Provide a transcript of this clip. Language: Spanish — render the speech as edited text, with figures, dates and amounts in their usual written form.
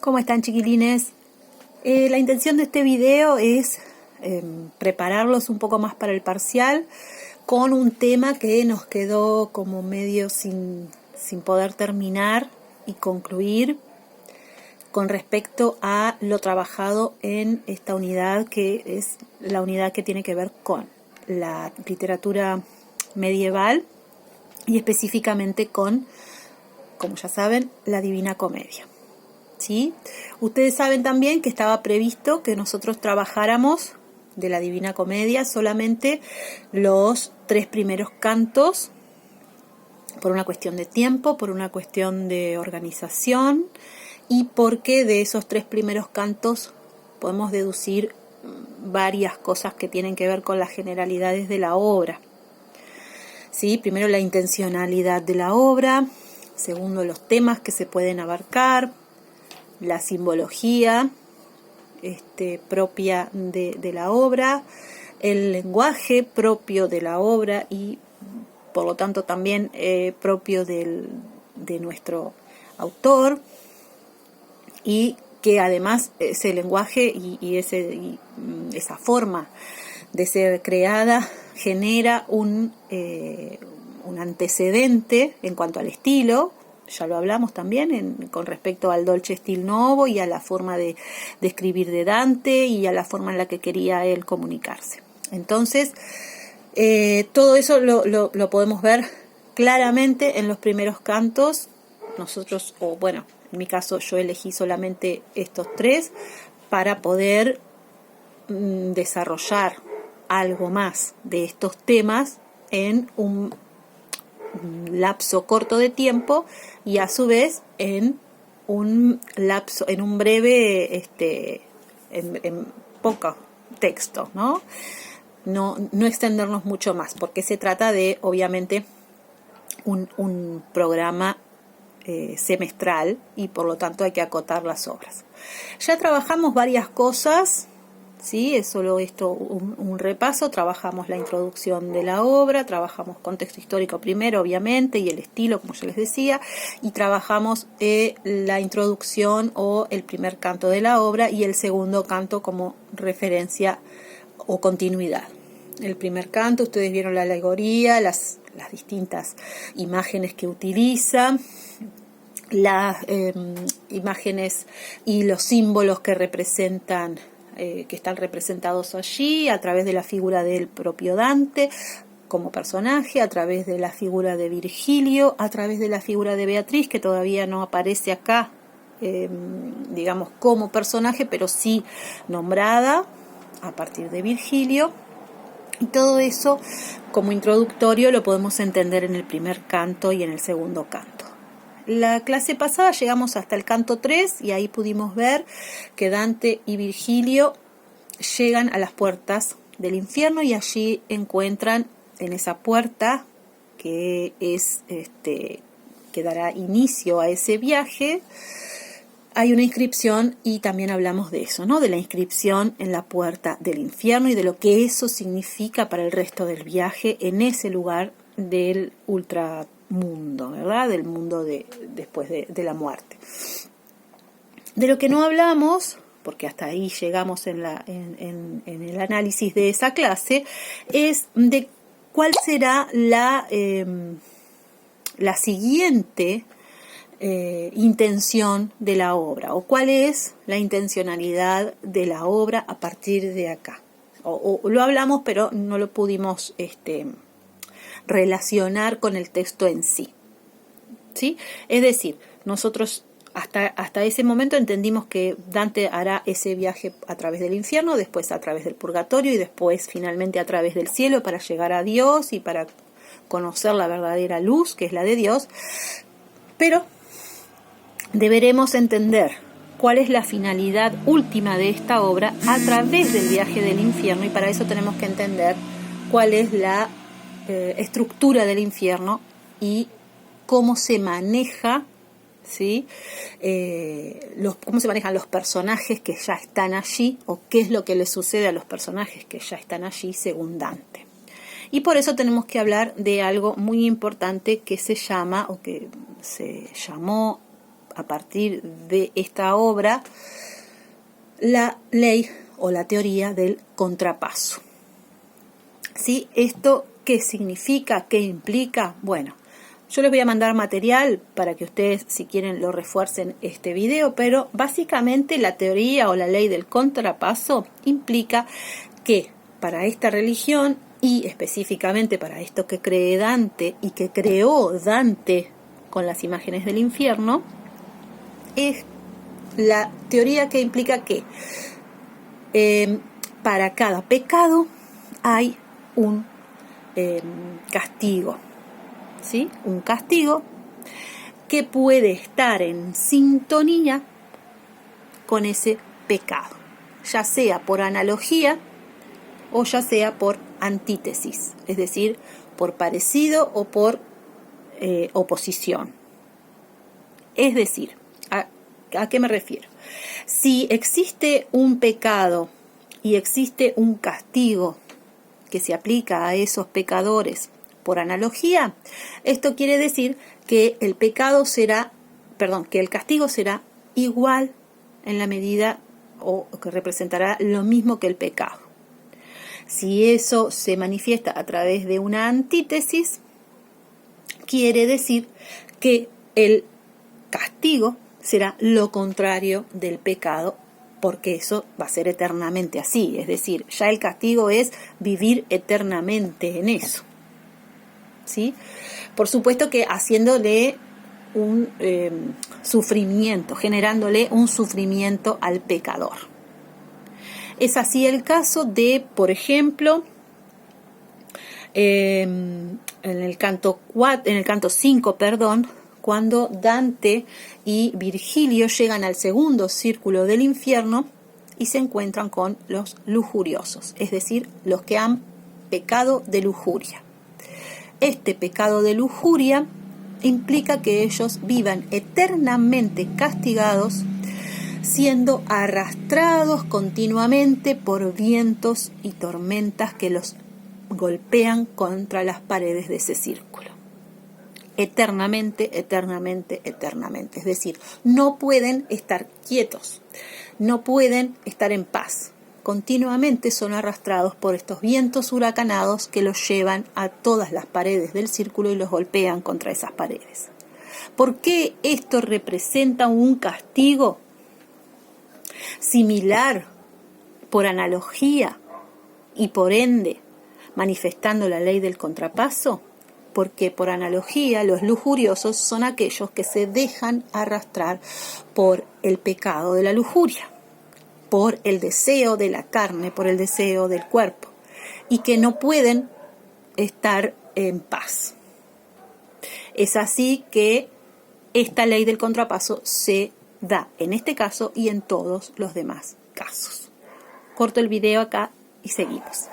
¿Cómo están, chiquilines? La intención de este video es prepararlos un poco más para el parcial con un tema que nos quedó como medio sin poder terminar y concluir con respecto a lo trabajado en esta unidad, que es la unidad que tiene que ver con la literatura medieval y específicamente con, como ya saben, la Divina Comedia. ¿Sí? Ustedes saben también que estaba previsto que nosotros trabajáramos de la Divina Comedia solamente los 3 primeros cantos, por una cuestión de tiempo, por una cuestión de organización y porque de esos 3 primeros cantos podemos deducir varias cosas que tienen que ver con las generalidades de la obra. ¿Sí? Primero, la intencionalidad de la obra. Segundo, los temas que se pueden abarcar. La simbología propia de la obra, el lenguaje propio de la obra y por lo tanto también propio de nuestro autor, y que además ese lenguaje y esa forma de ser creada genera un antecedente en cuanto al estilo. Ya lo hablamos también con respecto al Dolce Stil Novo y a la forma de escribir de Dante y a la forma en la que quería él comunicarse. Entonces, todo eso lo podemos ver claramente en los primeros cantos. Nosotros, o bueno, en mi caso yo elegí solamente estos 3 para poder desarrollar algo más de estos temas en un lapso corto de tiempo y a su vez en un breve en poco texto, ¿no? No extendernos mucho más, porque se trata de, obviamente, un programa semestral y por lo tanto hay que acotar las obras. Ya trabajamos varias cosas. Sí, es solo esto un repaso. Trabajamos la introducción de la obra, trabajamos contexto histórico primero, obviamente, y el estilo, como yo les decía, y trabajamos la introducción o el primer canto de la obra y el segundo canto como referencia o continuidad. El primer canto, ustedes vieron la alegoría, las distintas imágenes que utiliza, las imágenes y los símbolos que representan, que están representados allí a través de la figura del propio Dante como personaje, a través de la figura de Virgilio, a través de la figura de Beatriz, que todavía no aparece acá, digamos, como personaje, pero sí nombrada a partir de Virgilio. Y todo eso, como introductorio, lo podemos entender en el primer canto y en el segundo canto. La clase pasada llegamos hasta el canto 3 y ahí pudimos ver que Dante y Virgilio llegan a las puertas del infierno y allí encuentran en esa puerta que es que dará inicio a ese viaje. Hay una inscripción y también hablamos de eso, ¿no? De la inscripción en la puerta del infierno y de lo que eso significa para el resto del viaje en ese lugar del ultramundo, ¿verdad? Del mundo después de la muerte. De lo que no hablamos, porque hasta ahí llegamos en el análisis de esa clase, es de cuál será la siguiente intención de la obra, o cuál es la intencionalidad de la obra a partir de acá. O lo hablamos, pero no lo pudimos relacionar con el texto en sí. ¿Sí? Es decir, nosotros hasta ese momento entendimos que Dante hará ese viaje a través del infierno, después a través del purgatorio y después finalmente a través del cielo para llegar a Dios y para conocer la verdadera luz, que es la de Dios. Pero deberemos entender cuál es la finalidad última de esta obra a través del viaje del infierno, y para eso tenemos que entender cuál es la estructura del infierno y cómo se maneja, ¿sí? Cómo se manejan los personajes que ya están allí, o qué es lo que les sucede a los personajes que ya están allí según Dante. Y por eso tenemos que hablar de algo muy importante que se llama, o que se llamó a partir de esta obra la ley o la teoría del contrapaso. ¿Sí? ¿Esto qué significa? ¿Qué implica? Bueno, yo les voy a mandar material para que ustedes, si quieren, lo refuercen este video, pero básicamente la teoría o la ley del contrapaso implica que para esta religión y específicamente para esto que cree Dante y que creó Dante con las imágenes del infierno, es la teoría que implica que para cada pecado hay un castigo, ¿sí? Un castigo que puede estar en sintonía con ese pecado, ya sea por analogía o ya sea por antítesis, es decir, por parecido o por oposición. Es decir, ¿a qué me refiero? Si existe un pecado y existe un castigo que se aplica a esos pecadores por analogía, esto quiere decir que el castigo será igual en la medida o que representará lo mismo que el pecado. Si eso se manifiesta a través de una antítesis, quiere decir que el castigo será lo contrario del pecado, porque eso va a ser eternamente así. Es decir, ya el castigo es vivir eternamente en eso, ¿sí? Por supuesto que haciéndole un sufrimiento, generándole un sufrimiento al pecador. Es así el caso de, por ejemplo, en el canto 5, cuando Dante y Virgilio llegan al segundo círculo del infierno y se encuentran con los lujuriosos, es decir, los que han pecado de lujuria. Este pecado de lujuria implica que ellos vivan eternamente castigados, siendo arrastrados continuamente por vientos y tormentas que los golpean contra las paredes de ese círculo. Eternamente, eternamente, eternamente. Es decir, no pueden estar quietos, no pueden estar en paz. Continuamente son arrastrados por estos vientos huracanados que los llevan a todas las paredes del círculo y los golpean contra esas paredes. ¿Por qué esto representa un castigo similar, por analogía y por ende manifestando la ley del contrapaso? Porque por analogía los lujuriosos son aquellos que se dejan arrastrar por el pecado de la lujuria, por el deseo de la carne, por el deseo del cuerpo, y que no pueden estar en paz. Es así que esta ley del contrapaso se da en este caso y en todos los demás casos. Corto el video acá y seguimos.